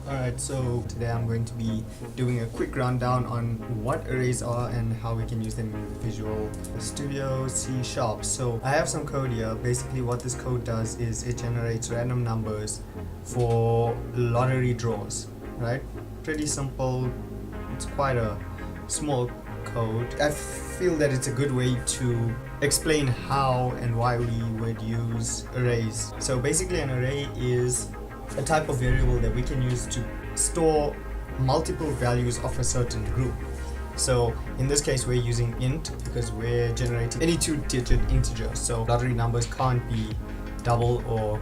Alright, so today I'm going to be doing a quick rundown on what arrays are and how we can use them in Visual Studio C#. So I have some code here. Basically what this code does is it generates random numbers for lottery draws, right? Pretty simple. It's quite a small code. I feel that it's a good way to explain how and why we would use arrays. So basically an array is a type of variable that we can use to store multiple values of a certain group. So in this case we're using int because we're generating any two-digit integer. So lottery numbers can't be double or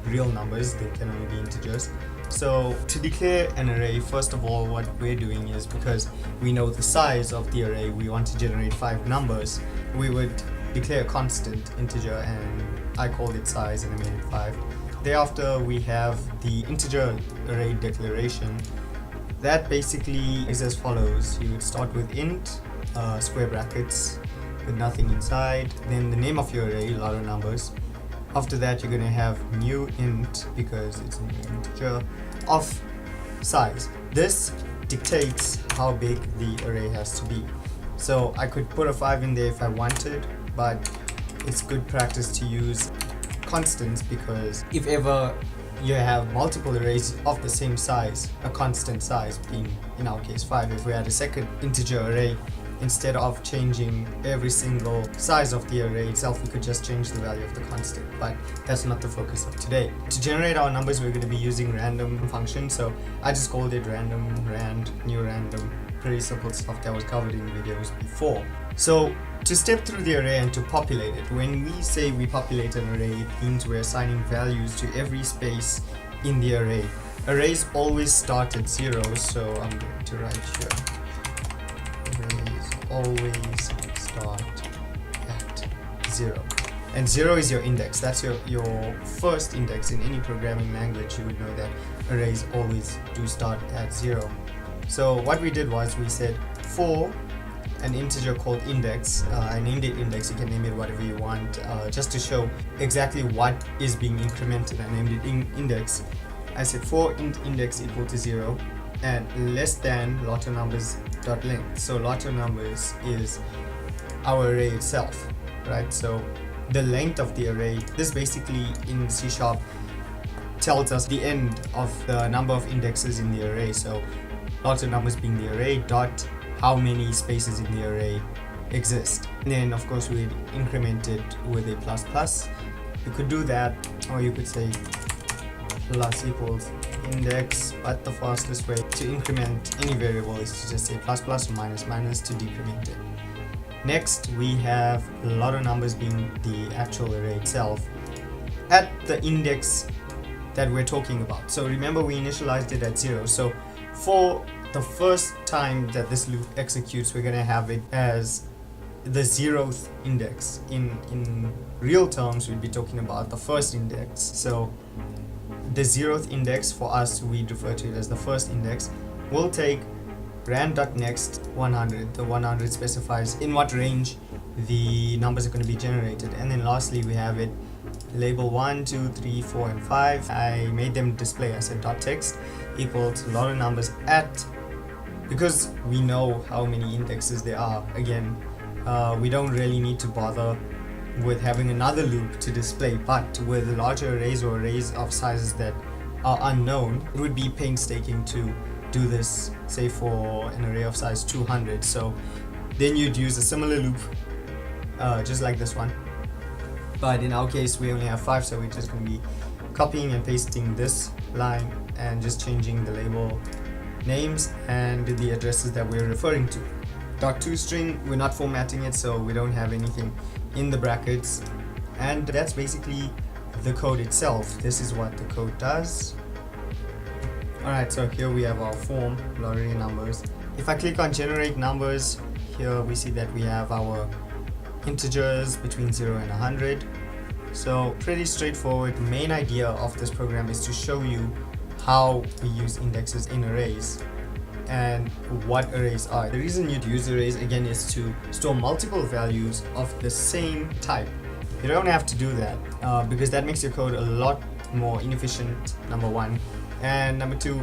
real numbers, they can only be integers. So to declare an array, first of all what we're doing is, because we know the size of the array, we want to generate 5 numbers, we would declare a constant integer, and I called it size and I made it 5. Thereafter we have the integer array declaration. That basically is as follows. You would start with int, square brackets with nothing inside, then the name of your array, a lot of numbers. After that you're going to have new int, because it's an integer, of size. This dictates how big the array has to be. So I could put a 5 in there if I wanted, but it's good practice to use constants, because if ever you have multiple arrays of the same size, a constant size being in our case 5, if we had a second integer array, instead of changing every single size of the array itself, we could just change the value of the constant, but that's not the focus of today. To generate our numbers we're going to be using random function, so I just called it random, rand, new random. Pretty simple stuff that was covered in videos before. So to step through the array and to populate it, when we say we populate an array, it means we're assigning values to every space in the array. Arrays always start at 0, so I'm going to write here, arrays always start at 0. And 0 is your index. That's your first index. In any programming language you would know that arrays always do start at 0. So what we did was we said for an integer called index, I named it index, you can name it whatever you want, just to show exactly what is being incremented. I named it index. I said for index equal to 0 and less than lot of numbers dot length. So lot of numbers is our array itself, right? So the length of the array, this basically in C# tells us the end of the number of indexes in the array. So lot of numbers being the array, dot how many spaces in the array exist. And then of course we'd increment it with a plus plus. You could do that, or you could say plus equals index, but the fastest way to increment any variable is to just say plus plus or minus minus to decrement it. Next we have a lot of numbers being the actual array itself at the index that we're talking about. So remember we initialized it at 0, so for the first time that this loop executes we're going to have it as the 0th index. In real terms we'd be talking about the first index. So the 0th index, for us we'd refer to it as the first index. We'll take rand.next 100. The 100 specifies in what range the numbers are going to be generated. And then lastly we have it label 1, 2, 3, 4 and 5. I made them display. I said .text equals a lot of numbers at, because we know how many indexes there are. Again, we don't really need to bother with having another loop to display, but with larger arrays or arrays of sizes that are unknown, it would be painstaking to do this, say for an array of size 200. So then you'd use a similar loop just like this one, but in our case we only have 5, so we're just going to be copying and pasting this line and just changing the label names and the addresses that we're referring to. .toString, we're not formatting it, so we don't have anything in the brackets, and that's basically the code itself. This is what the code does. Alright, so here we have our form, lottery numbers. If I click on generate numbers, here we see that we have our integers between 0 and 100. So pretty straightforward. The main idea of this program is to show you how we use indexes in arrays and what arrays are. The reason you'd use arrays again is to store multiple values of the same type. You don't have to do that because that makes your code a lot more inefficient, number one. And number two,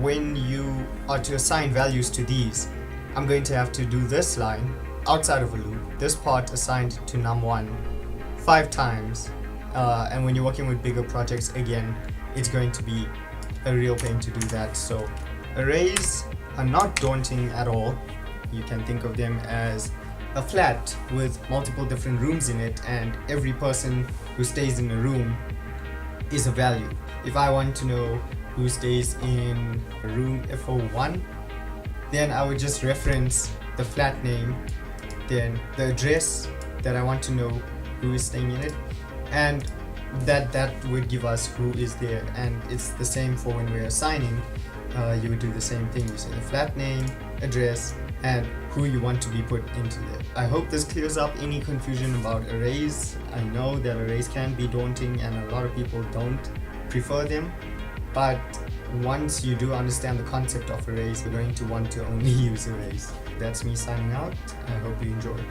when you are to assign values to these, I'm going to have to do this line outside of a loop, this part assigned to num1 5 times. And when you're working with bigger projects, again, it's going to be a real pain to do that. So arrays are not daunting at all. You can think of them as a flat with multiple different rooms in it, and every person who stays in a room is a value. If I want to know who stays in room F01, then I would just reference the flat name, then the address that I want to know who is staying in it, and that would give us who is there. And it's the same for when we're assigning. You would do the same thing. You say the flat name, address, and who you want to be put into there. I hope this clears up any confusion about arrays. I know that arrays can be daunting and a lot of people don't prefer them, but once you do understand the concept of arrays, you're going to want to only use arrays. That's me signing out. I hope you enjoyed.